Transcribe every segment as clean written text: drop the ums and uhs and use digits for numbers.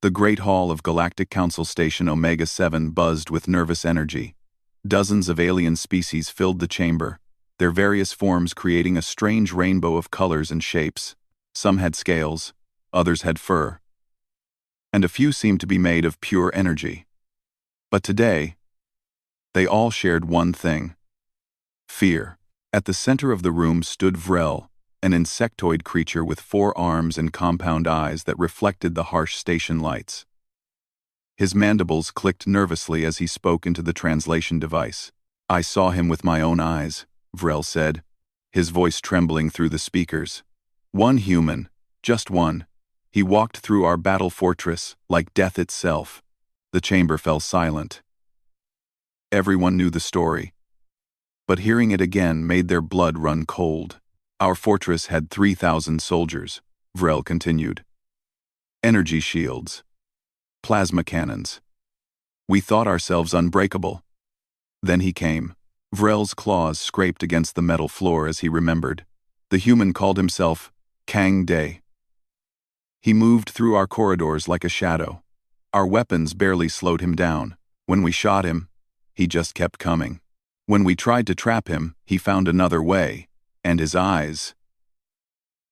The great hall of Galactic Council Station Omega-7 buzzed with nervous energy. Dozens of alien species filled the chamber, their various forms creating a strange rainbow of colors and shapes. Some had scales, others had fur, and a few seemed to be made of pure energy. But today, they all shared one thing: fear. At the center of the room stood Vrel, an insectoid creature with 4 arms and compound eyes that reflected the harsh station lights. His mandibles clicked nervously as he spoke into the translation device. "I saw him with my own eyes," Vrel said, his voice trembling through the speakers. "One human, just one. He walked through our battle fortress like death itself." The chamber fell silent. Everyone knew the story, but hearing it again made their blood run cold. "Our fortress had 3,000 soldiers," Vrel continued. "Energy shields, plasma cannons. We thought ourselves unbreakable. Then he came." Vrel's claws scraped against the metal floor as he remembered. The human called himself Kang Day. He moved through our corridors like a shadow. Our weapons barely slowed him down. When we shot him, he just kept coming. When we tried to trap him, he found another way, and his eyes...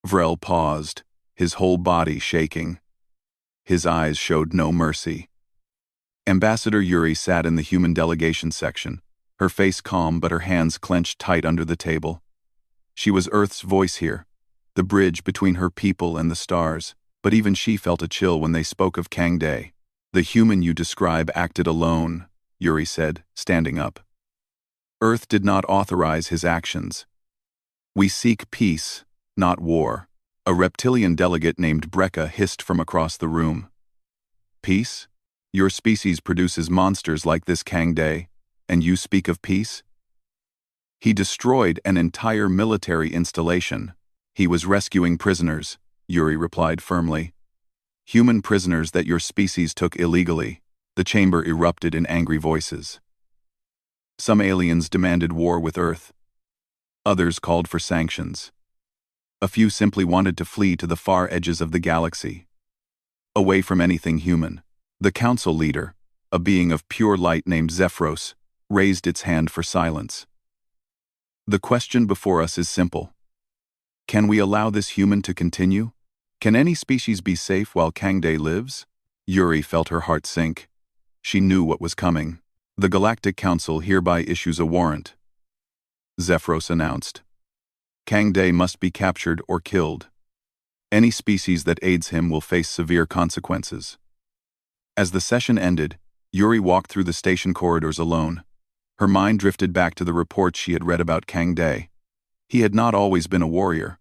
Vrel paused, his whole body shaking. His eyes showed no mercy. Ambassador Yuri sat in the human delegation section, her face calm but her hands clenched tight under the table. She was Earth's voice here, the bridge between her people and the stars, but even she felt a chill when they spoke of Kang Day. "The human you describe acted alone," Yuri said, standing up. "Earth did not authorize his actions. We seek peace, not war." A reptilian delegate named Brekka hissed from across the room. "Peace? Your species produces monsters like this Kang Day, and you speak of peace?" "He destroyed an entire military installation. He was rescuing prisoners," Yuri replied firmly. "Human prisoners that your species took illegally." The chamber erupted in angry voices. Some aliens demanded war with Earth. Others called for sanctions. A few simply wanted to flee to the far edges of the galaxy, away from anything human. The council leader, a being of pure light named Zephyros, raised its hand for silence. "The question before us is simple. Can we allow this human to continue? Can any species be safe while Kang Day lives?" Yuri felt her heart sink. She knew what was coming. "The Galactic Council hereby issues a warrant," Zephyros announced. "Kang Day must be captured or killed. Any species that aids him will face severe consequences." As the session ended, Yuri walked through the station corridors alone. Her mind drifted back to the reports she had read about Kang Day. He had not always been a warrior.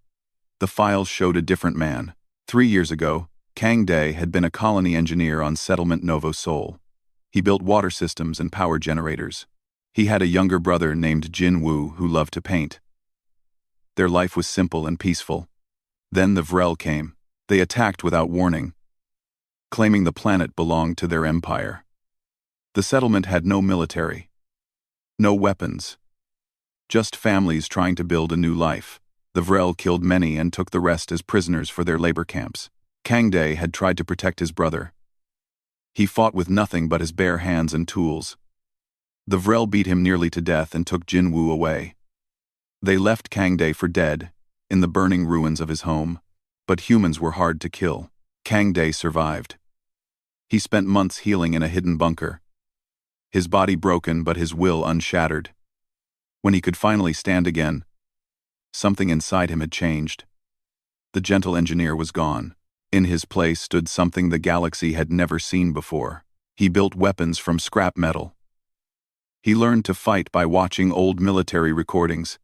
The files showed a different man. 3 years ago, Kang Day had been a colony engineer on settlement Novo Sol. He built water systems and power generators. He had a younger brother named Jin Woo who loved to paint. Their life was simple and peaceful. Then the Vrel came. They attacked without warning, claiming the planet belonged to their empire. The settlement had no military, no weapons, just families trying to build a new life. The Vrel killed many and took the rest as prisoners for their labor camps. Kang Day had tried to protect his brother. He fought with nothing but his bare hands and tools. The Vrel beat him nearly to death and took Jin Woo away. They left Kang Day for dead, in the burning ruins of his home, but humans were hard to kill. Kang Day survived. He spent months healing in a hidden bunker, his body broken but his will unshattered. When he could finally stand again, something inside him had changed. The gentle engineer was gone. In his place stood something the galaxy had never seen before. He built weapons from scrap metal. He learned to fight by watching old military recordings.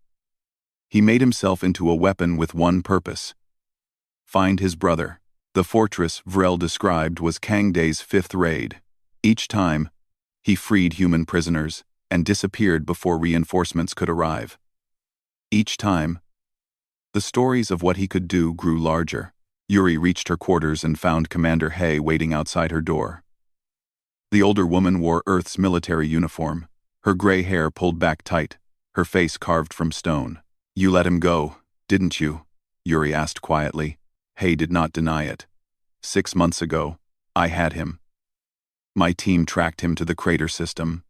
He made himself into a weapon with one purpose: find his brother. The fortress Vrel described was Kang Day's 5th raid. Each time, he freed human prisoners and disappeared before reinforcements could arrive. Each time, the stories of what he could do grew larger. Yuri reached her quarters and found Commander Hay waiting outside her door. The older woman wore Earth's military uniform, her gray hair pulled back tight, her face carved from stone. "You let him go, didn't you?" Yuri asked quietly. Hay did not deny it. 6 months ago, I had him. My team tracked him to the crater system.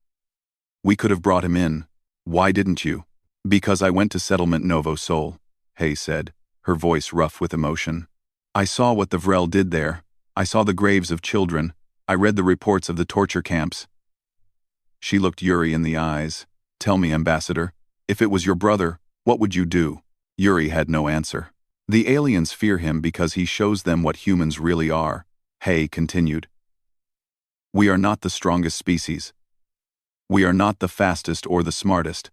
We could have brought him in. Why didn't you? Because I went to Settlement Novo Sol, Hay said, her voice rough with emotion. I saw what the Vrel did there. I saw the graves of children. I read the reports of the torture camps. She looked Yuri in the eyes. Tell me, Ambassador, if it was your brother, what would you do? Yuri had no answer. The aliens fear him because he shows them what humans really are, Hay continued. We are not the strongest species. We are not the fastest or the smartest.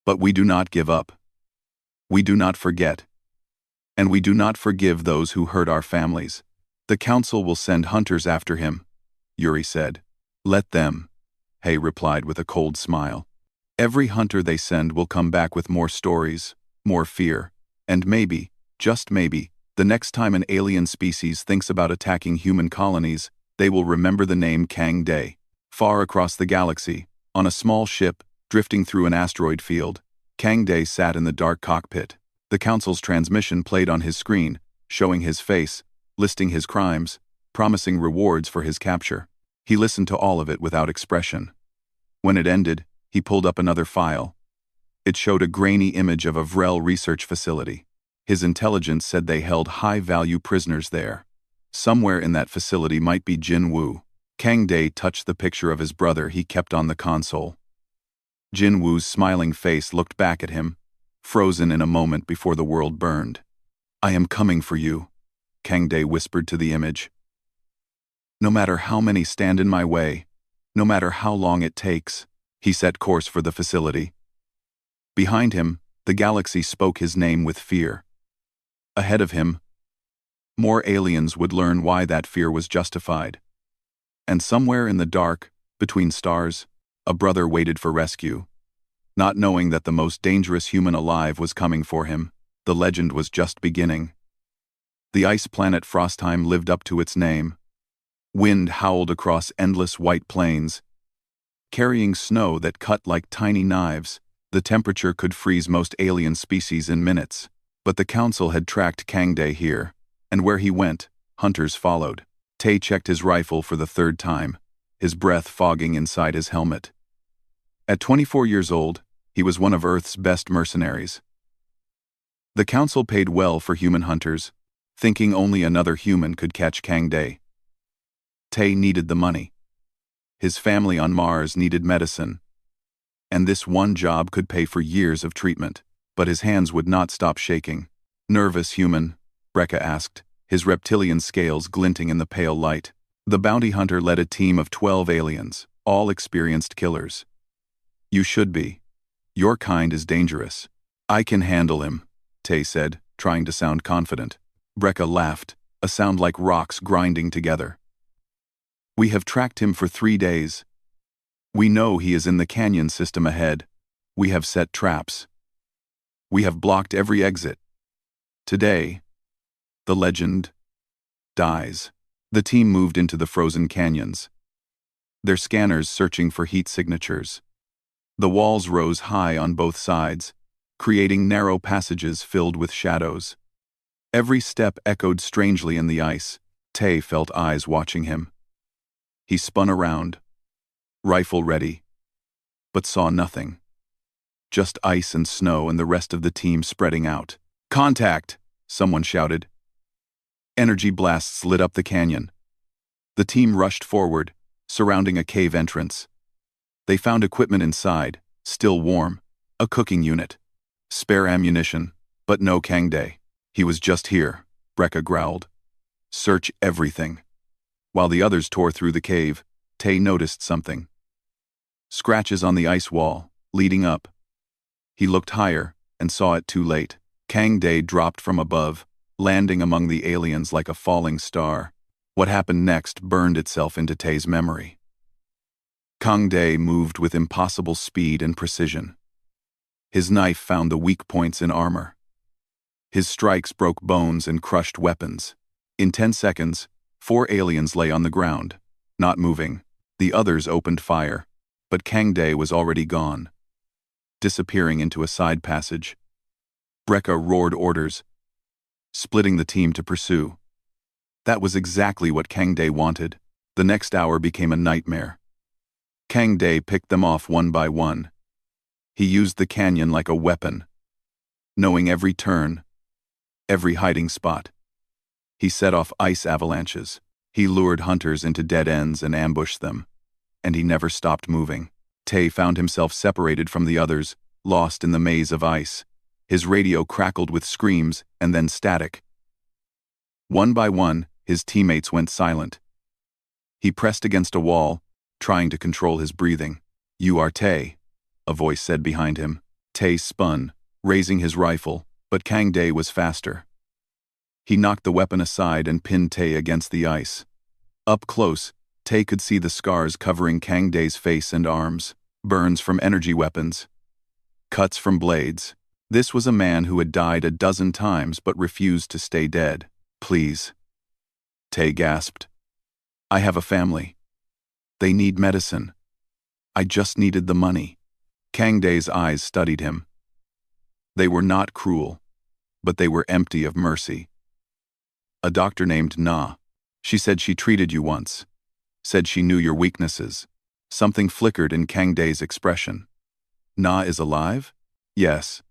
But we do not give up. We do not forget. And we do not forgive those who hurt our families. The Council will send hunters after him, Yuri said. Let them, Hay replied with a cold smile. Every hunter they send will come back with more stories, more fear, and maybe, just maybe, the next time an alien species thinks about attacking human colonies, they will remember the name Kang Day. Far across the galaxy, on a small ship, drifting through an asteroid field, Kang Day sat in the dark cockpit. The Council's transmission played on his screen, showing his face, listing his crimes, promising rewards for his capture. He listened to all of it without expression. When it ended, he pulled up another file. It showed a grainy image of a Vrel research facility. His intelligence said they held high-value prisoners there. Somewhere in that facility might be Jin Woo. Kang Day touched the picture of his brother he kept on the console. Jin Woo's smiling face looked back at him, frozen in a moment before the world burned. I am coming for you, Kang Day whispered to the image. No matter how many stand in my way, no matter how long it takes, he set course for the facility. Behind him, the galaxy spoke his name with fear. Ahead of him, more aliens would learn why that fear was justified. And somewhere in the dark, between stars, a brother waited for rescue. Not knowing that the most dangerous human alive was coming for him, the legend was just beginning. The ice planet Frostheim lived up to its name. Wind howled across endless white plains, carrying snow that cut like tiny knives. The temperature could freeze most alien species in minutes. But the Council had tracked Kang Day here, and where he went, hunters followed. Tay checked his rifle for the third time, his breath fogging inside his helmet. At 24 years old, he was one of Earth's best mercenaries. The Council paid well for human hunters, thinking only another human could catch Kang Day. Tay needed the money. His family on Mars needed medicine. And this one job could pay for years of treatment. But his hands would not stop shaking. Nervous human? Brekka asked, his reptilian scales glinting in the pale light. The bounty hunter led a team of 12 aliens, all experienced killers. You should be. Your kind is dangerous. I can handle him, Tay said, trying to sound confident. Brekka laughed, a sound like rocks grinding together. We have tracked him for 3 days. We know he is in the canyon system ahead. We have set traps. We have blocked every exit. Today, the legend dies. The team moved into the frozen canyons, their scanners searching for heat signatures. The walls rose high on both sides, creating narrow passages filled with shadows. Every step echoed strangely in the ice. Tay felt eyes watching him. He spun around, rifle ready, but saw nothing. Just ice and snow and the rest of the team spreading out. Contact! Someone shouted. Energy blasts lit up the canyon. The team rushed forward, surrounding a cave entrance. They found equipment inside, still warm, a cooking unit, spare ammunition, but no Kang Day. He was just here, Brekka growled. Search everything. While the others tore through the cave, Tay noticed something. Scratches on the ice wall, leading up. He looked higher and saw it too late. Kang Day dropped from above, landing among the aliens like a falling star. What happened next burned itself into Tay's memory. Kang Day moved with impossible speed and precision. His knife found the weak points in armor. His strikes broke bones and crushed weapons. In 10 seconds, 4 aliens lay on the ground, not moving. The others opened fire, but Kang Day was already gone, disappearing into a side passage. Brekka roared orders, splitting the team to pursue. That was exactly what Kang Day wanted. The next hour became a nightmare. Kang Day picked them off one by one. He used the canyon like a weapon, knowing every turn, every hiding spot. He set off ice avalanches. He lured hunters into dead ends and ambushed them. And he never stopped moving. Tay found himself separated from the others, lost in the maze of ice. His radio crackled with screams and then static. One by one, his teammates went silent. He pressed against a wall, trying to control his breathing. "You are Tay," a voice said behind him. Tay spun, raising his rifle, but Kang Day was faster. He knocked the weapon aside and pinned Tay against the ice. Up close, Tay could see the scars covering Kang Day's face and arms, burns from energy weapons, cuts from blades. This was a man who had died a dozen times but refused to stay dead. "Please," Tay gasped. "I have a family. They need medicine. I just needed the money." Kang Day's eyes studied him. They were not cruel, but they were empty of mercy. "A doctor named Na. She said she treated you once. Said she knew your weaknesses." Something flickered in Kang Day's expression. "Na is alive?" "Yes.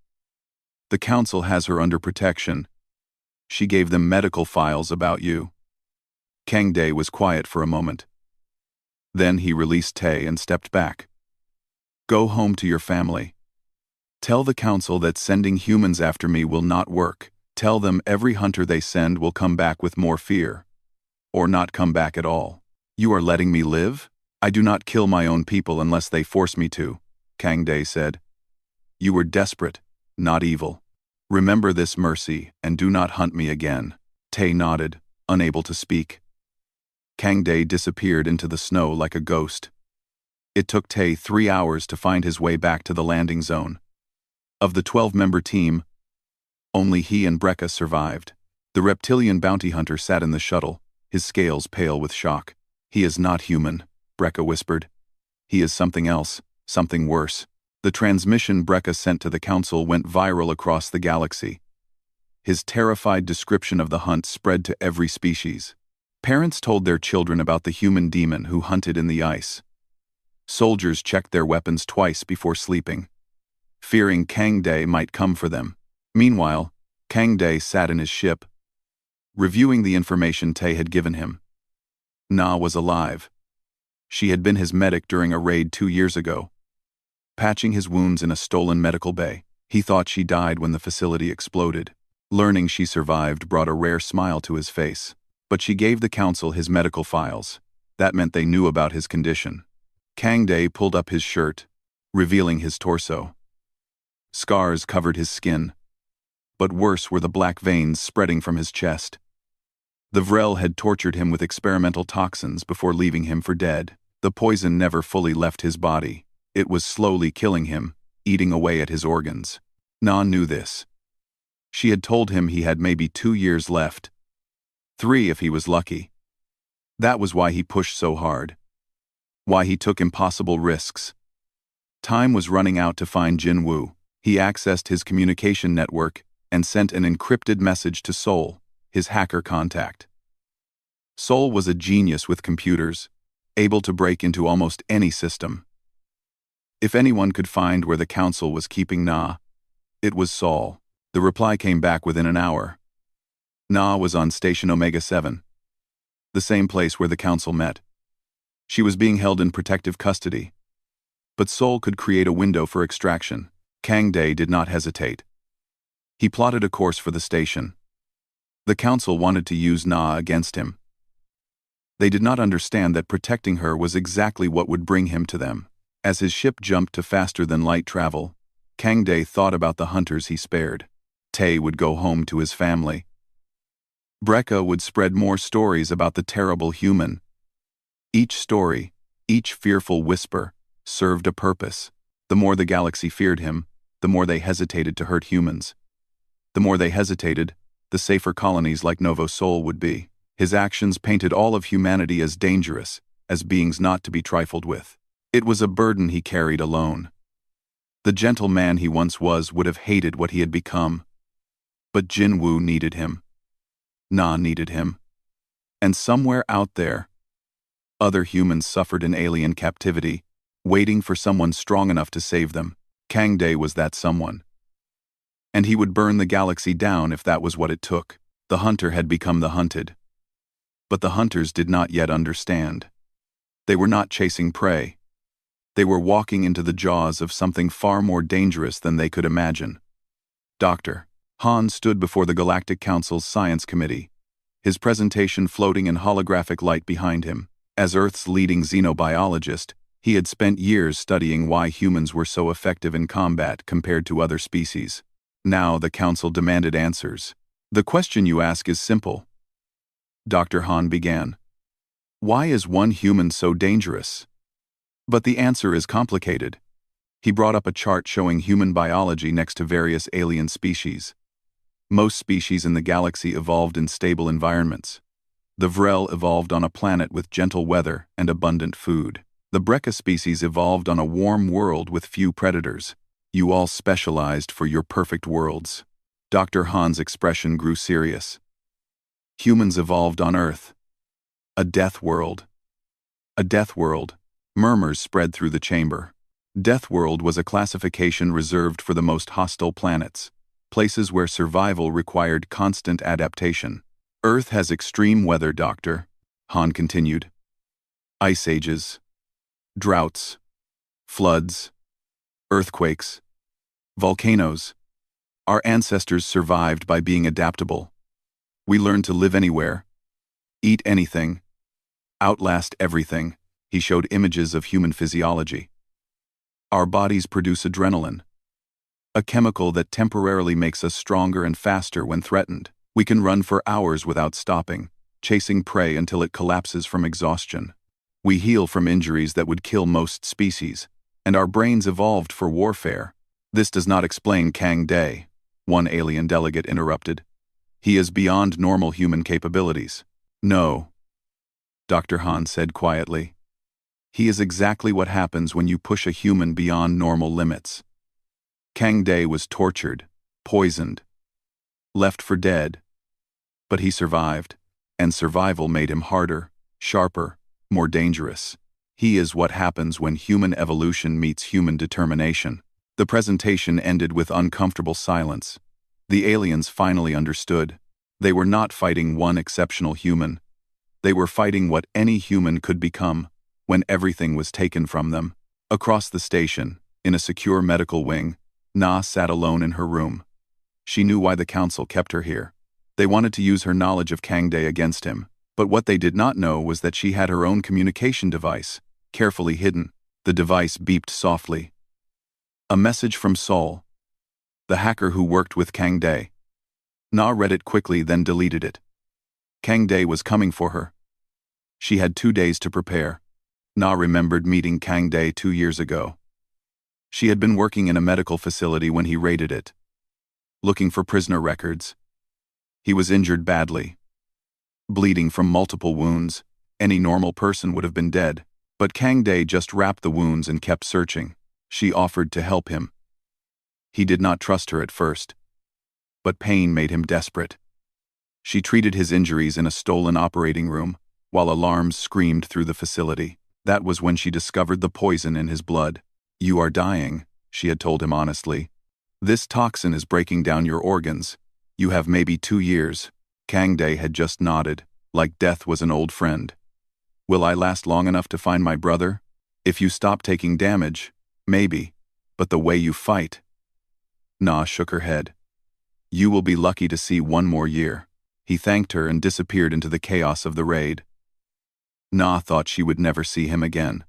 The council has her under protection. She gave them medical files about you." Kang Day was quiet for a moment. Then he released Tay and stepped back. "Go home to your family. Tell the council that sending humans after me will not work. Tell them every hunter they send will come back with more fear. Or not come back at all. You are letting me live? I do not kill my own people unless they force me to," Kang Day said. "You were desperate, not evil. Remember this, Mercy, and do not hunt me again." Tay nodded, unable to speak. Kang Day disappeared into the snow like a ghost. It took Tay 3 hours to find his way back to the landing zone. Of the 12-member team, only he and Brekka survived. The reptilian bounty hunter sat in the shuttle, his scales pale with shock. "He is not human," Brekka whispered. "He is something else, something worse." The transmission Brekka sent to the council went viral across the galaxy. His terrified description of the hunt spread to every species. Parents told their children about the human demon who hunted in the ice. Soldiers checked their weapons twice before sleeping, fearing Kang Day might come for them. Meanwhile, Kang Day sat in his ship, reviewing the information Tay had given him. Na was alive. She had been his medic during a raid 2 years ago, patching his wounds in a stolen medical bay. He thought she died when the facility exploded. Learning she survived brought a rare smile to his face. But she gave the council his medical files. That meant they knew about his condition. Kang Day pulled up his shirt, revealing his torso. Scars covered his skin, but worse were the black veins spreading from his chest. The Vrel had tortured him with experimental toxins before leaving him for dead. The poison never fully left his body. It was slowly killing him, eating away at his organs. Na knew this. She had told him he had maybe 2 years left. 3 if he was lucky. That was why he pushed so hard. Why he took impossible risks. Time was running out to find Jin Woo. He accessed his communication network and sent an encrypted message to Sol, his hacker contact. Sol was a genius with computers, able to break into almost any system. If anyone could find where the council was keeping Na, it was Sol. The reply came back within an hour. Na was on Station Omega 7, the same place where the council met. She was being held in protective custody. But Sol could create a window for extraction. Kang Day did not hesitate. He plotted a course for the station. The council wanted to use Na against him. They did not understand that protecting her was exactly what would bring him to them. As his ship jumped to faster-than-light travel, Kang Day thought about the hunters he spared. Tay would go home to his family. Brekka would spread more stories about the terrible human. Each story, each fearful whisper, served a purpose. The more the galaxy feared him, the more they hesitated to hurt humans. The more they hesitated, the safer colonies like Novo Sol would be. His actions painted all of humanity as dangerous, as beings not to be trifled with. It was a burden he carried alone. The gentle man he once was would have hated what he had become. But Jin Woo needed him. Na needed him. And somewhere out there, other humans suffered in alien captivity, waiting for someone strong enough to save them. Kang Day was that someone. And he would burn the galaxy down if that was what it took. The hunter had become the hunted. But the hunters did not yet understand. They were not chasing prey. They were walking into the jaws of something far more dangerous than they could imagine. Dr. Han stood before the Galactic Council's Science Committee, his presentation floating in holographic light behind him. As Earth's leading xenobiologist, he had spent years studying why humans were so effective in combat compared to other species. Now the Council demanded answers. The question you ask is simple. Dr. Han began. Why is one human so dangerous? But the answer is complicated. He brought up a chart showing human biology next to various alien species. Most species in the galaxy evolved in stable environments. The Vrel evolved on a planet with gentle weather and abundant food. The Brekka species evolved on a warm world with few predators. You all specialized for your perfect worlds. Dr. Han's expression grew serious. Humans evolved on Earth. A death world. A death world. Murmurs spread through the chamber. Death world was a classification reserved for the most hostile planets, places where survival required constant adaptation. Earth has extreme weather, Doctor, Han continued. Ice ages, droughts, floods, earthquakes, volcanoes. Our ancestors survived by being adaptable. We learned to live anywhere, eat anything, outlast everything. He showed images of human physiology. Our bodies produce adrenaline, a chemical that temporarily makes us stronger and faster when threatened. We can run for hours without stopping, chasing prey until it collapses from exhaustion. We heal from injuries that would kill most species, and our brains evolved for warfare. This does not explain Kang Day, one alien delegate interrupted. He is beyond normal human capabilities. No, Dr. Han said quietly. He is exactly what happens when you push a human beyond normal limits. Kang Day was tortured, poisoned, left for dead. But he survived, and survival made him harder, sharper, more dangerous. He is what happens when human evolution meets human determination. The presentation ended with uncomfortable silence. The aliens finally understood. They were not fighting one exceptional human. They were fighting what any human could become when everything was taken from them. Across the station, in a secure medical wing, Na sat alone in her room. She knew why the council kept her here. They wanted to use her knowledge of Kang Day against him, but what they did not know was that she had her own communication device, carefully hidden. The device beeped softly. A message from Sol, the hacker who worked with Kang Day. Na read it quickly, then deleted it. Kang Day was coming for her. She had 2 days to prepare. Na remembered meeting Kang Day 2 years ago. She had been working in a medical facility when he raided it, looking for prisoner records. He was injured badly, bleeding from multiple wounds. Any normal person would have been dead, but Kang Day just wrapped the wounds and kept searching. She offered to help him. He did not trust her at first, but pain made him desperate. She treated his injuries in a stolen operating room, while alarms screamed through the facility. That was when she discovered the poison in his blood. You are dying, she had told him honestly. This toxin is breaking down your organs. You have maybe 2 years. Kang Day had just nodded, like death was an old friend. Will I last long enough to find my brother? If you stop taking damage, maybe, but the way you fight. Na shook her head. You will be lucky to see 1 more year. He thanked her and disappeared into the chaos of the raid. Na thought she would never see him again.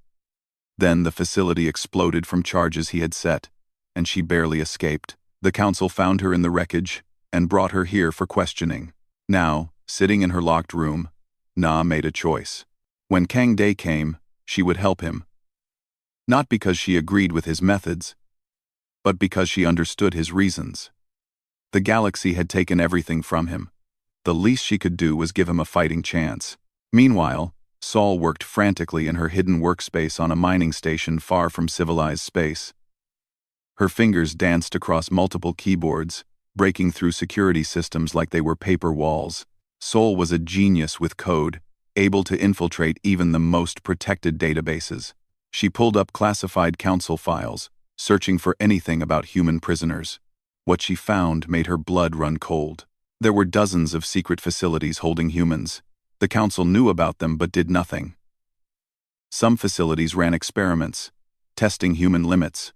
Then the facility exploded from charges he had set, and she barely escaped. The council found her in the wreckage and brought her here for questioning. Now, sitting in her locked room, Na made a choice. When Kang Day came, she would help him. Not because she agreed with his methods, but because she understood his reasons. The galaxy had taken everything from him. The least she could do was give him a fighting chance. Meanwhile, Sol worked frantically in her hidden workspace on a mining station far from civilized space. Her fingers danced across multiple keyboards, breaking through security systems like they were paper walls. Sol was a genius with code, able to infiltrate even the most protected databases. She pulled up classified council files, searching for anything about human prisoners. What she found made her blood run cold. There were dozens of secret facilities holding humans. The council knew about them but did nothing. Some facilities ran experiments, testing human limits.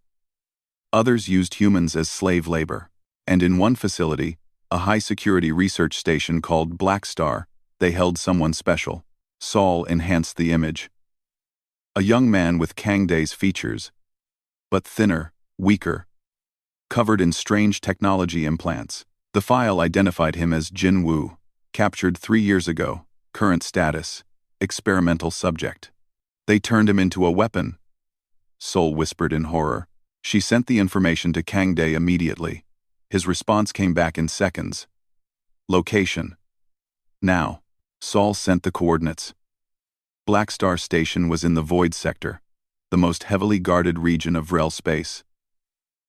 Others used humans as slave labor. And in one facility, a high-security research station called Black Star, they held someone special. Saul enhanced the image. A young man with Kang Day's features, but thinner, weaker, covered in strange technology implants. The file identified him as Jin Woo, captured 3 years ago, current status, experimental subject. They turned him into a weapon, Sol whispered in horror. She sent the information to Kang Day immediately. His response came back in seconds. Location. Now. Sol sent the coordinates. Black Star Station was in the Void Sector, the most heavily guarded region of Rel space.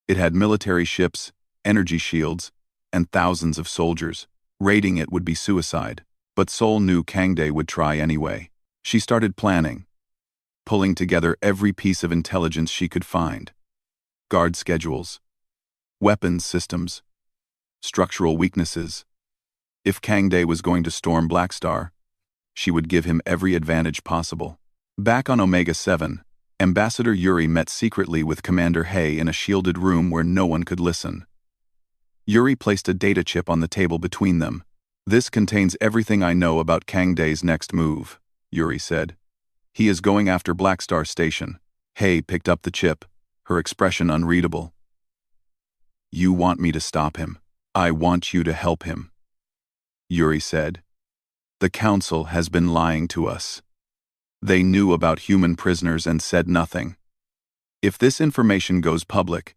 It had military ships, energy shields, and thousands of soldiers. Raiding it would be suicide, but Sol knew Kang Day would try anyway. She started planning, pulling together every piece of intelligence she could find. Guard schedules, weapons systems, structural weaknesses. If Kang Day was going to storm Black Star, she would give him every advantage possible. Back on Omega 7, Ambassador Yuri met secretly with Commander Hay in a shielded room where no one could listen. Yuri placed a data chip on the table between them. This contains everything I know about Kang Day's next move, Yuri said. He is going after Black Star Station. Hay picked up the chip, her expression unreadable. You want me to stop him. I want you to help him, Yuri said. The Council has been lying to us. They knew about human prisoners and said nothing. If this information goes public,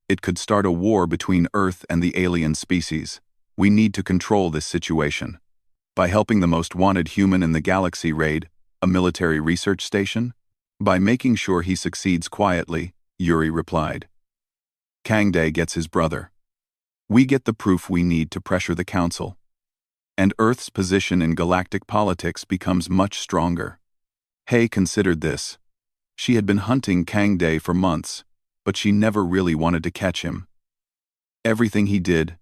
it could start a war between Earth and the alien species. We need to control this situation. By helping the most wanted human in the galaxy raid, a military research station? By making sure he succeeds quietly, Yuri replied. Kang Day gets his brother. We get the proof we need to pressure the Council. And Earth's position in galactic politics becomes much stronger. Hay considered this. She had been hunting Kang Day for months, but she never really wanted to catch him. Everything he did,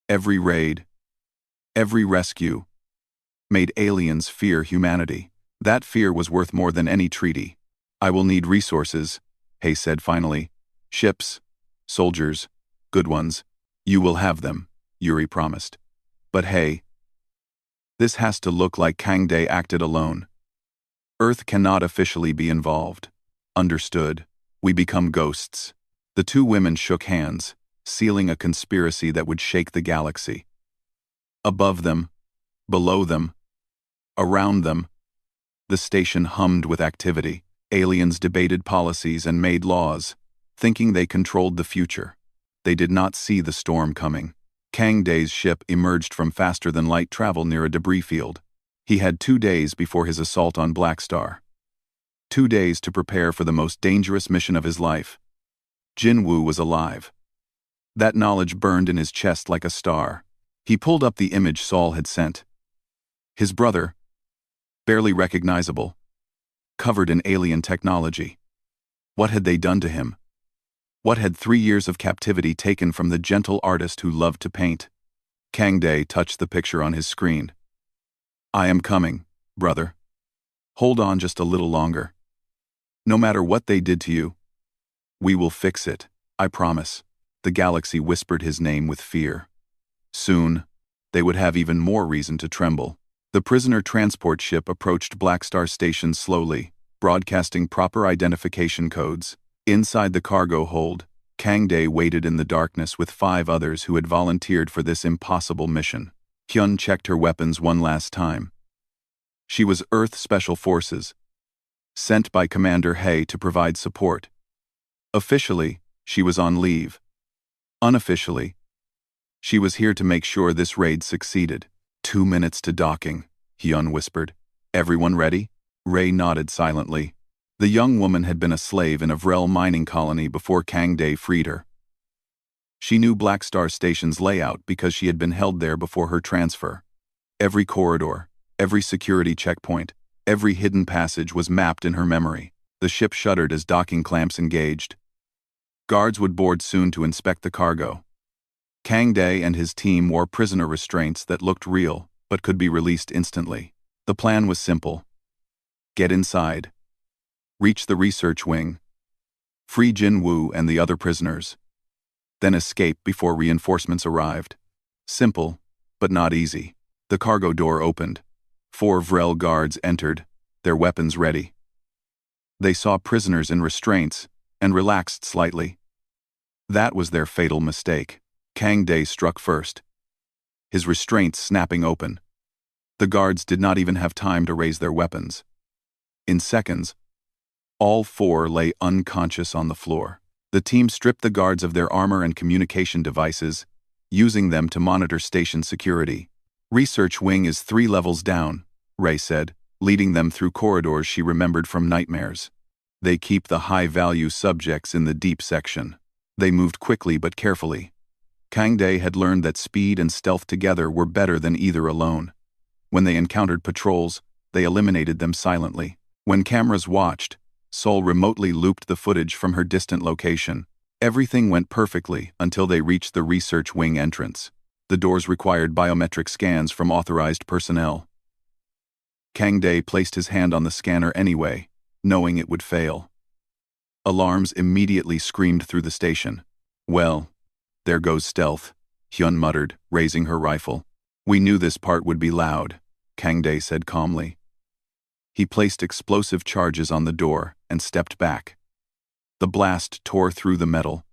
every raid, every rescue, made aliens fear humanity. That fear was worth more than any treaty. I will need resources, Hay said finally. Ships, soldiers, good ones. You will have them, Yuri promised. But Hay, this has to look like Kang Day acted alone. Earth cannot officially be involved. Understood. We become ghosts. The two women shook hands, sealing a conspiracy that would shake the galaxy. Above them, below them, around them, the station hummed with activity. Aliens debated policies and made laws, thinking they controlled the future. They did not see the storm coming. Kang Day's ship emerged from faster-than-light travel near a debris field. He had 2 days before his assault on Black Star. 2 days to prepare for the most dangerous mission of his life. Jin Woo was alive. That knowledge burned in his chest like a star. He pulled up the image Saul had sent. His brother, barely recognizable, covered in alien technology. What had they done to him? What had 3 years of captivity taken from the gentle artist who loved to paint? Kang Day touched the picture on his screen. I am coming, brother. Hold on just a little longer. No matter what they did to you, we will fix it, I promise. The galaxy whispered his name with fear. Soon, they would have even more reason to tremble. The prisoner transport ship approached Black Star Station slowly, broadcasting proper identification codes. Inside the cargo hold, Kang Day waited in the darkness with 5 others who had volunteered for this impossible mission. Hyun checked her weapons one last time. She was Earth Special Forces, sent by Commander Hay to provide support. Officially, she was on leave. Unofficially, she was here to make sure this raid succeeded. 2 minutes to docking, Hyun whispered. Everyone ready? Ray nodded silently. The young woman had been a slave in a Vrel mining colony before Kang Day freed her. She knew Black Star Station's layout because she had been held there before her transfer. Every corridor, Every security checkpoint, every hidden passage was mapped in her memory. The ship shuddered as docking clamps engaged. Guards would board soon to inspect the cargo. Kang Day and his team wore prisoner restraints that looked real, but could be released instantly. The plan was simple. Get inside. Reach the research wing. Free Jin Woo and the other prisoners. Then escape before reinforcements arrived. Simple, but not easy. The cargo door opened. 4 Vrel guards entered, their weapons ready. They saw prisoners in restraints and relaxed slightly. That was their fatal mistake. Kang Day struck first, his restraints snapping open. The guards did not even have time to raise their weapons. In seconds, all 4 lay unconscious on the floor. The team stripped the guards of their armor and communication devices, using them to monitor station security. Research wing is 3 levels down, Ray said, leading them through corridors she remembered from nightmares. They keep the high-value subjects in the deep section. They moved quickly but carefully. Kang Day had learned that speed and stealth together were better than either alone. When they encountered patrols, they eliminated them silently. When cameras watched, Sol remotely looped the footage from her distant location. Everything went perfectly until they reached the research wing entrance. The doors required biometric scans from authorized personnel. Kang Day placed his hand on the scanner anyway, knowing it would fail. Alarms immediately screamed through the station. Well, there goes stealth, Hyun muttered, raising her rifle. We knew this part would be loud, Kang Day said calmly. He placed explosive charges on the door and stepped back. The blast tore through the metal,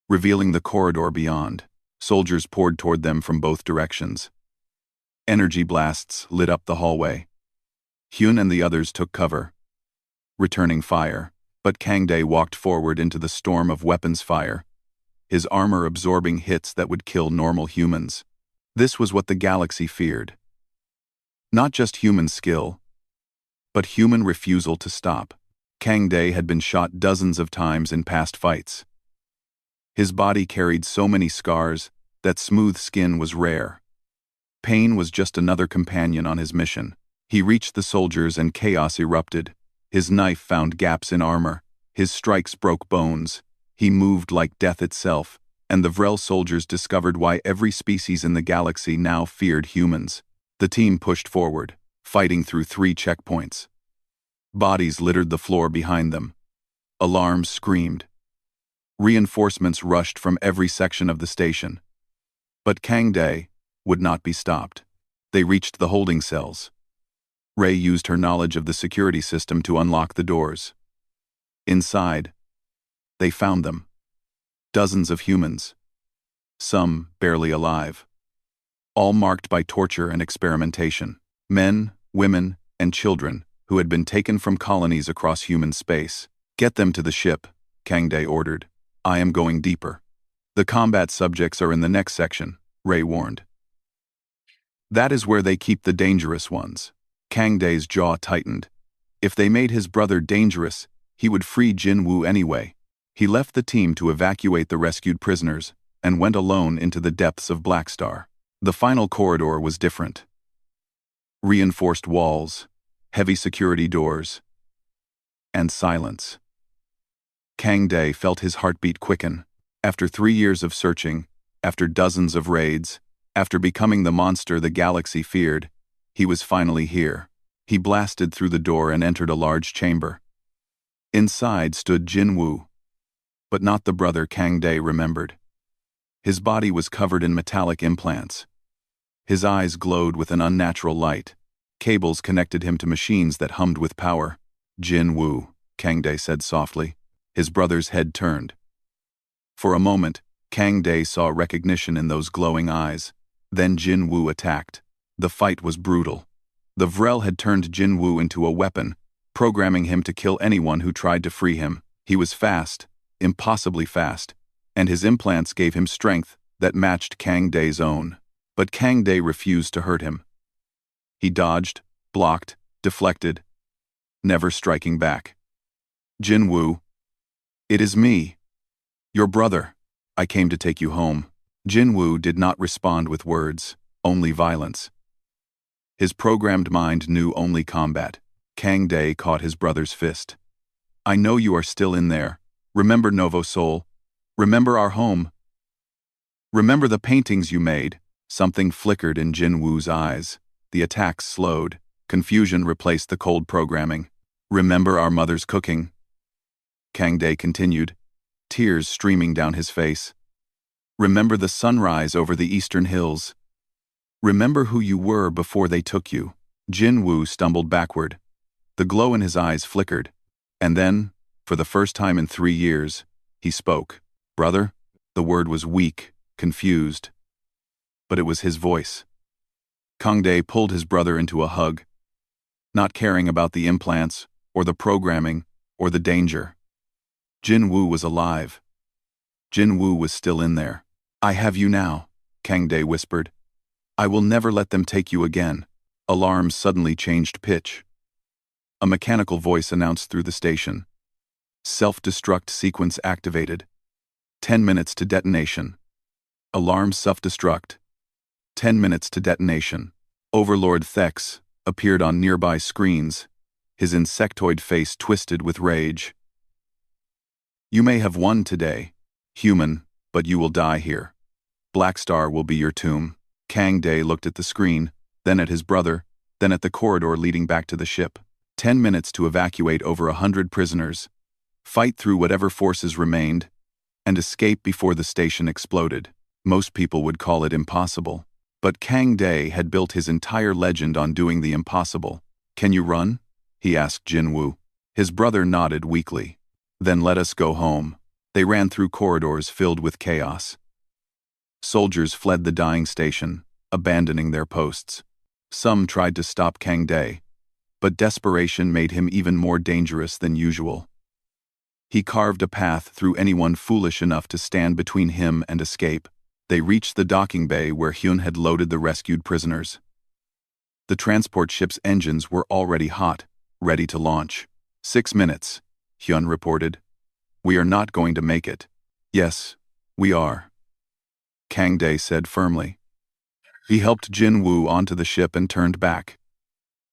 revealing the corridor beyond. Soldiers poured toward them from both directions. Energy blasts lit up the hallway. Hyun and the others took cover, returning fire, but Kang Day walked forward into the storm of weapons fire, his armor absorbing hits that would kill normal humans. This was what the galaxy feared. Not just human skill, but human refusal to stop. Kang Day had been shot dozens of times in past fights. His body carried so many scars that smooth skin was rare. Pain was just another companion on his mission. He reached the soldiers and chaos erupted. His knife found gaps in armor. His strikes broke bones. He moved like death itself, and the Vrel soldiers discovered why every species in the galaxy now feared humans. The team pushed forward, fighting through 3 checkpoints. Bodies littered the floor behind them. Alarms screamed. Reinforcements rushed from every section of the station. But Kang Day would not be stopped. They reached the holding cells. Ray used her knowledge of the security system to unlock the doors. Inside, they found them. Dozens of humans. Some barely alive. All marked by torture and experimentation. Men, women, and children who had been taken from colonies across human space. Get them to the ship, Kang Day ordered. I am going deeper. The combat subjects are in the next section, Ray warned. That is where they keep the dangerous ones. Kang Day's jaw tightened. If they made his brother dangerous, he would free Jin Woo anyway. He left the team to evacuate the rescued prisoners and went alone into the depths of Blackstar. The final corridor was different. Reinforced walls, heavy security doors, and silence. Kang Day felt his heartbeat quicken. After 3 years of searching, after dozens of raids, after becoming the monster the galaxy feared, he was finally here. He blasted through the door and entered a large chamber. Inside stood Jin Woo, but not the brother Kang Day remembered. His body was covered in metallic implants. His eyes glowed with an unnatural light. Cables connected him to machines that hummed with power. Jin Woo, Kang Day said softly. His brother's head turned. For a moment, Kang Day saw recognition in those glowing eyes. Then Jin Woo attacked. The fight was brutal. The Vrel had turned Jin Woo into a weapon, programming him to kill anyone who tried to free him. He was fast, impossibly fast, and his implants gave him strength that matched Kang Day's own. But Kang Day refused to hurt him. He dodged, blocked, deflected, never striking back. Jin Woo, it is me, your brother. I came to take you home. Jin Woo did not respond with words, only violence. His programmed mind knew only combat. Kang Day caught his brother's fist. I know you are still in there. Remember Novo Soul? Remember our home? Remember the paintings you made? Something flickered in Jin Woo's eyes. The attacks slowed. Confusion replaced the cold programming. Remember our mother's cooking? Kang Day continued, tears streaming down his face. Remember the sunrise over the eastern hills? Remember who you were before they took you? Jin Woo stumbled backward. The glow in his eyes flickered. And then, for the first time in 3 years, he spoke. Brother? The word was weak, confused. But it was his voice. Kang Day pulled his brother into a hug, not caring about the implants, or the programming, or the danger. Jin Woo was alive. Jin Woo was still in there. I have you now, Kang Day whispered. I will never let them take you again. Alarms suddenly changed pitch. A mechanical voice announced through the station. Self-destruct sequence activated. 10 minutes to detonation. Alarm self-destruct. 10 minutes to detonation. Overlord Thex appeared on nearby screens, his insectoid face twisted with rage. You may have won today, human, but you will die here. Black Star will be your tomb. Kang Day looked at the screen, then at his brother, then at the corridor leading back to the ship. 10 minutes to evacuate over 100 prisoners, fight through whatever forces remained, and escape before the station exploded. Most people would call it impossible. But Kang Day had built his entire legend on doing the impossible. Can you run? He asked Jin Woo. His brother nodded weakly. Then let us go home. They ran through corridors filled with chaos. Soldiers fled the dying station, abandoning their posts. Some tried to stop Kang Day, but desperation made him even more dangerous than usual. He carved a path through anyone foolish enough to stand between him and escape. They reached the docking bay where Hyun had loaded the rescued prisoners. The transport ship's engines were already hot, ready to launch. 6 minutes, Hyun reported. We are not going to make it. Yes, we are, Kang Day said firmly. He helped Jin Woo onto the ship and turned back.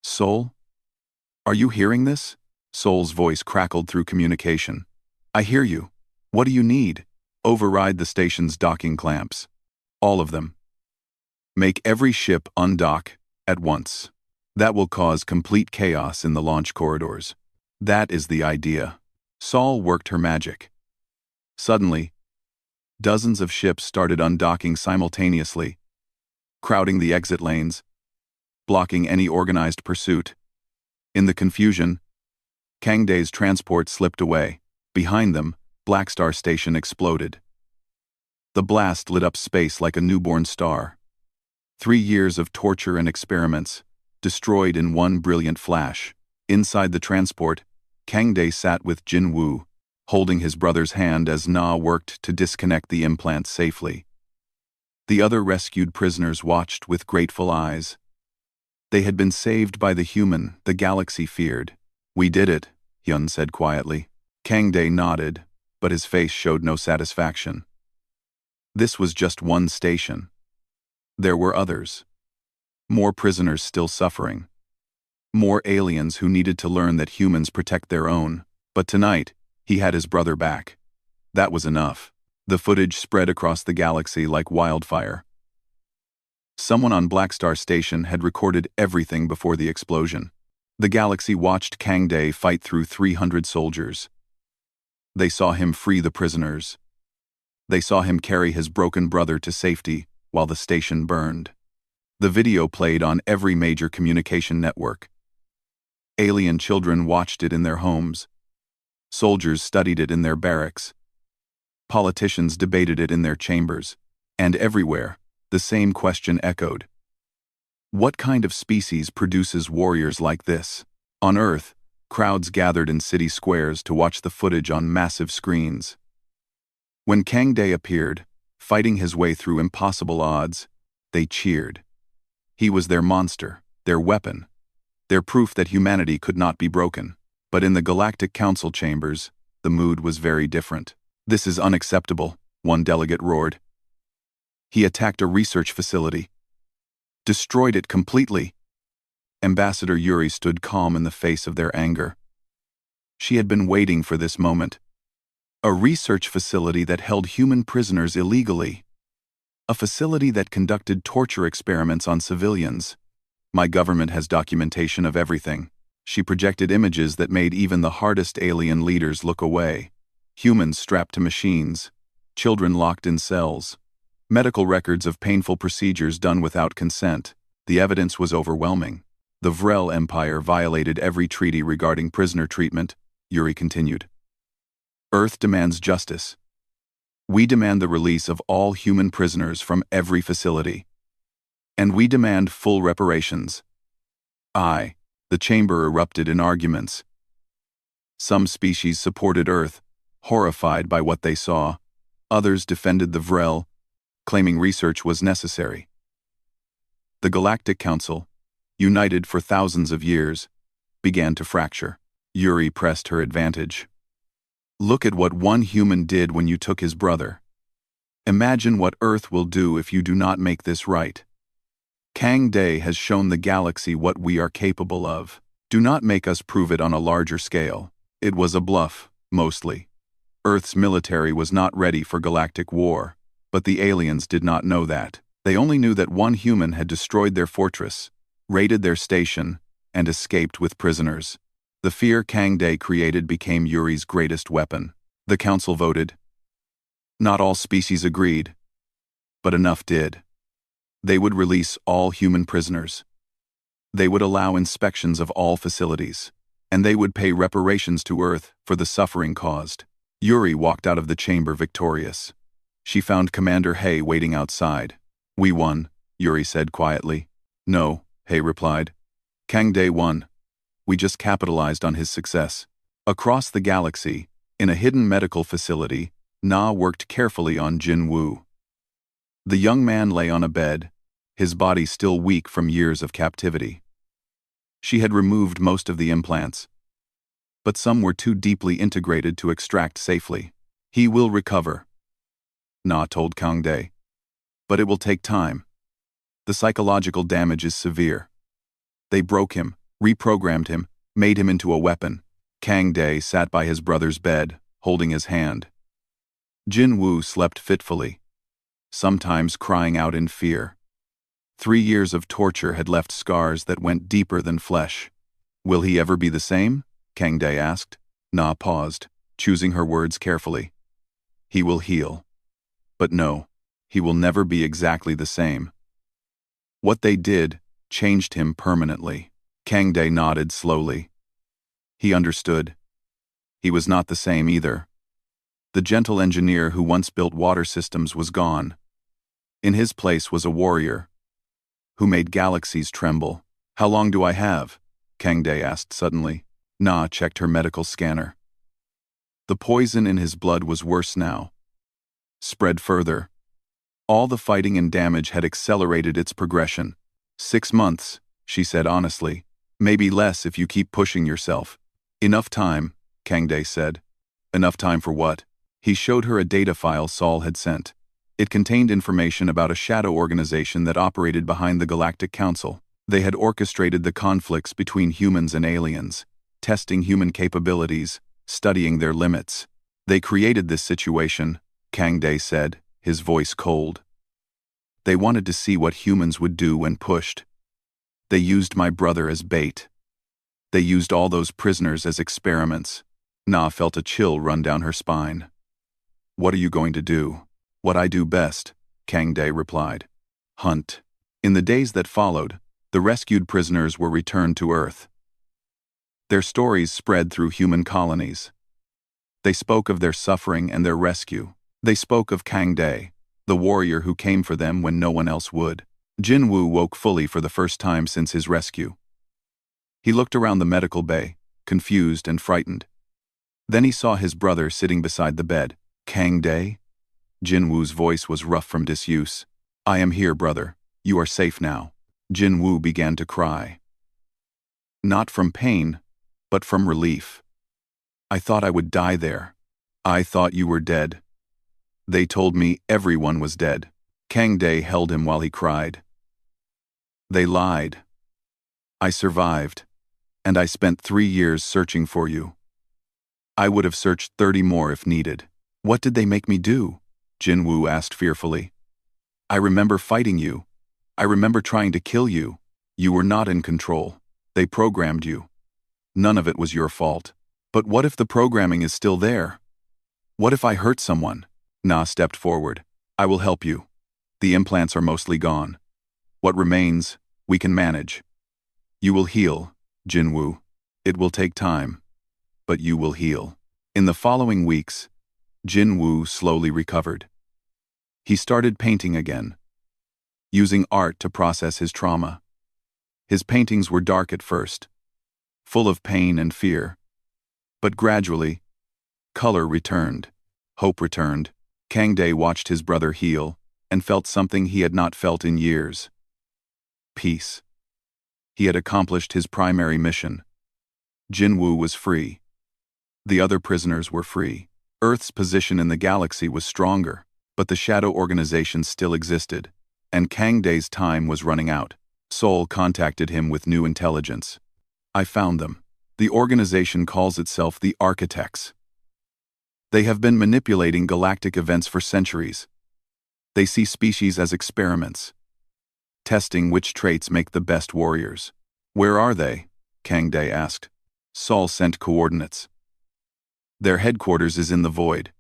Soul? Are you hearing this? Soul's voice crackled through communication. I hear you. What do you need? Override the station's docking clamps. All of them. Make every ship undock at once. That will cause complete chaos in the launch corridors. That is the idea. Sol worked her magic. Suddenly, dozens of ships started undocking simultaneously, crowding the exit lanes, blocking any organized pursuit. In the confusion, Kang Day's transport slipped away. Behind them, Black Star Station exploded. The blast lit up space like a newborn star. 3 years of torture and experiments, destroyed in one brilliant flash. Inside the transport, Kang Day sat with Jin Woo, holding his brother's hand as Na worked to disconnect the implant safely. The other rescued prisoners watched with grateful eyes. They had been saved by the human the galaxy feared. We did it, Hyun said quietly. Kang Day nodded, but his face showed no satisfaction. This was just one station. There were others. More prisoners still suffering. More aliens who needed to learn that humans protect their own. But tonight, he had his brother back. That was enough. The footage spread across the galaxy like wildfire. Someone on Black Star Station had recorded everything before the explosion. The galaxy watched Kang Day fight through 300 soldiers. They saw him free the prisoners. They saw him carry his broken brother to safety while the station burned. The video played on every major communication network. Alien children watched it in their homes. Soldiers studied it in their barracks. Politicians debated it in their chambers. And everywhere, the same question echoed. What kind of species produces warriors like this? On Earth, crowds gathered in city squares to watch the footage on massive screens. When Kang Day appeared, fighting his way through impossible odds, they cheered. He was their monster, their weapon, their proof that humanity could not be broken. But in the Galactic Council chambers, the mood was very different. This is unacceptable, one delegate roared. He attacked a research facility. Destroyed it completely. Ambassador Yuri stood calm in the face of their anger. She had been waiting for this moment. A research facility that held human prisoners illegally. A facility that conducted torture experiments on civilians. My government has documentation of everything. She projected images that made even the hardest alien leaders look away. Humans strapped to machines. Children locked in cells. Medical records of painful procedures done without consent. The evidence was overwhelming. The Vrel Empire violated every treaty regarding prisoner treatment, Yuri continued. Earth demands justice. We demand the release of all human prisoners from every facility. And we demand full reparations. The chamber erupted in arguments. Some species supported Earth, horrified by what they saw. Others defended the Vrel, claiming research was necessary. The Galactic Council, united for thousands of years, began to fracture. Yuri pressed her advantage. Look at what one human did when you took his brother. Imagine what Earth will do if you do not make this right. Kang Day has shown the galaxy what we are capable of. Do not make us prove it on a larger scale. It was a bluff, mostly. Earth's military was not ready for galactic war, but the aliens did not know that. They only knew that one human had destroyed their fortress, raided their station, and escaped with prisoners. The fear Kang Day created became Yuri's greatest weapon. The council voted. Not all species agreed, but enough did. They would release all human prisoners. They would allow inspections of all facilities, and they would pay reparations to Earth for the suffering caused. Yuri walked out of the chamber victorious. She found Commander Hay waiting outside. We won, Yuri said quietly. No, Hay replied. Kang Day won. We just capitalized on his success. Across the galaxy, in a hidden medical facility, Na worked carefully on Jin Woo. The young man lay on a bed, his body still weak from years of captivity. She had removed most of the implants, but some were too deeply integrated to extract safely. He will recover, Na told Kang Day. But it will take time. The psychological damage is severe. They broke him, reprogrammed him, made him into a weapon. Kang Day sat by his brother's bed, holding his hand. Jin Woo slept fitfully, sometimes crying out in fear. 3 years of torture had left scars that went deeper than flesh. Will he ever be the same? Kang Day asked. Na paused, choosing her words carefully. He will heal. But no, he will never be exactly the same. What they did changed him permanently. Kang Day nodded slowly. He understood. He was not the same either. The gentle engineer who once built water systems was gone. In his place was a warrior who made galaxies tremble. How long do I have? Kang Day asked suddenly. Na checked her medical scanner. The poison in his blood was worse now. Spread further. All the fighting and damage had accelerated its progression. 6 months, she said honestly. Maybe less if you keep pushing yourself. Enough time, Kang Day said. Enough time for what? He showed her a data file Saul had sent. It contained information about a shadow organization that operated behind the Galactic Council. They had orchestrated the conflicts between humans and aliens, testing human capabilities, studying their limits. They created this situation, Kang Day said, his voice cold. They wanted to see what humans would do when pushed. They used my brother as bait. They used all those prisoners as experiments. Na felt a chill run down her spine. What are you going to do? What I do best, Kang Day replied. Hunt. In the days that followed, the rescued prisoners were returned to Earth. Their stories spread through human colonies. They spoke of their suffering and their rescue. They spoke of Kang Day, the warrior who came for them when no one else would. Jin Woo woke fully for the first time since his rescue. He looked around the medical bay, confused and frightened. Then he saw his brother sitting beside the bed. Kang Day? Jin Woo's voice was rough from disuse. I am here, brother. You are safe now. Jin Woo began to cry. Not from pain, but from relief. I thought I would die there. I thought you were dead. They told me everyone was dead. Kang Day held him while he cried. They lied. I survived, and I spent 3 years searching for you. I would have searched 30 more if needed. What did they make me do? Jinwoo asked fearfully. I remember fighting you. I remember trying to kill you. You were not in control. They programmed you. None of it was your fault. But what if the programming is still there? What if I hurt someone? Na stepped forward. I will help you. The implants are mostly gone. What remains, we can manage. You will heal, Jinwoo. It will take time, but you will heal. In the following weeks, Jinwoo slowly recovered. He started painting again, using art to process his trauma. His paintings were dark at first, full of pain and fear. But gradually, color returned, hope returned. Kangdae watched his brother heal and felt something he had not felt in years. Peace. He had accomplished his primary mission. Jinwoo was free. The other prisoners were free. Earth's position in the galaxy was stronger, but the shadow organization still existed, and Kangdae's time was running out. Sol contacted him with new intelligence. I found them. The organization calls itself the Architects. They have been manipulating galactic events for centuries. They see species as experiments, testing which traits make the best warriors. Where are they? Kangdae asked. Sol sent coordinates. Their headquarters is in the void.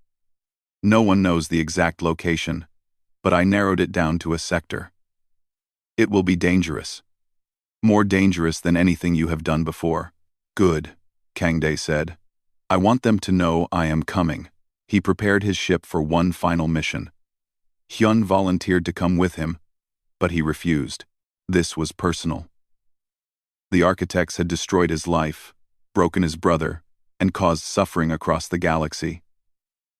No one knows the exact location, but I narrowed it down to a sector. It will be dangerous. More dangerous than anything you have done before. Good, Kangdae said. I want them to know I am coming. He prepared his ship for one final mission. Hyun volunteered to come with him, but he refused. This was personal. The Architects had destroyed his life, broken his brother, and caused suffering across the galaxy.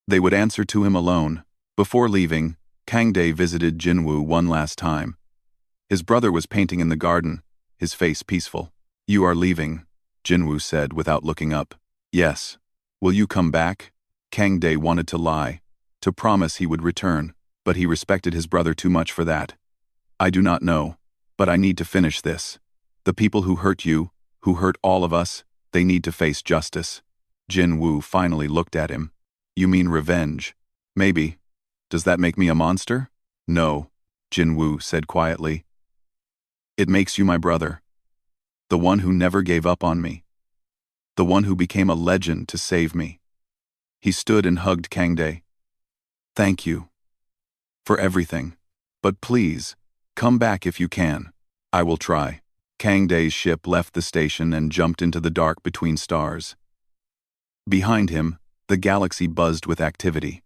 They would answer to him alone. Before leaving, Kangdae visited Jinwoo one last time. His brother was painting in the garden, his face peaceful. You are leaving, Jinwoo said without looking up. Yes. Will you come back? Kangdae wanted to lie, to promise he would return, but he respected his brother too much for that. I do not know, but I need to finish this. The people who hurt you, who hurt all of us, they need to face justice. Jinwoo finally looked at him. You mean revenge? Maybe. Does that make me a monster? No, Jinwoo said quietly. It makes you my brother. The one who never gave up on me. The one who became a legend to save me. He stood and hugged Kangdae. Thank you. For everything. But please, come back if you can. I will try. Kangdae's ship left the station and jumped into the dark between stars. Behind him, the galaxy buzzed with activity.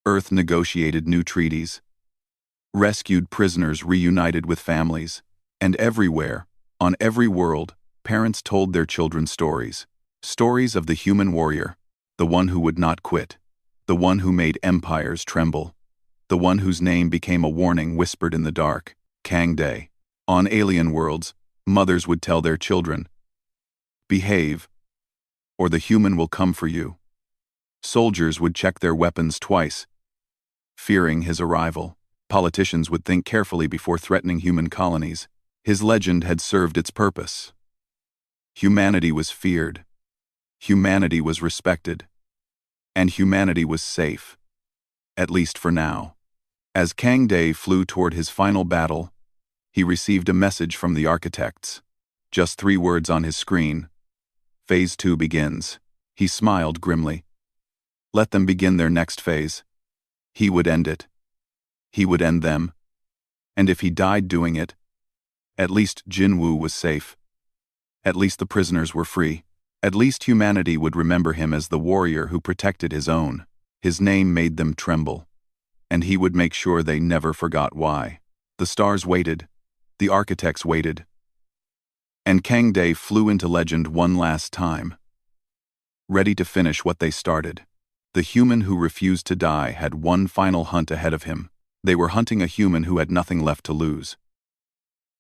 Earth negotiated new treaties. Rescued prisoners reunited with families. And everywhere, on every world, parents told their children stories. Stories of the human warrior, the one who would not quit, the one who made empires tremble, the one whose name became a warning whispered in the dark, Kangdae. On alien worlds, mothers would tell their children, behave, or the human will come for you. Soldiers would check their weapons twice, fearing his arrival. Politicians would think carefully before threatening human colonies. His legend had served its purpose. Humanity was feared. Humanity was respected. And humanity was safe. At least for now. As Kangdae flew toward his final battle, he received a message from the Architects. Just 3 words on his screen. Phase 2 begins. He smiled grimly. Let them begin their next phase. He would end it. He would end them. And if he died doing it, at least Jinwoo was safe. At least the prisoners were free. At least humanity would remember him as the warrior who protected his own. His name made them tremble. And he would make sure they never forgot why. The stars waited. The Architects waited. And Kangdae flew into legend one last time. Ready to finish what they started. The human who refused to die had one final hunt ahead of him. They were hunting a human who had nothing left to lose.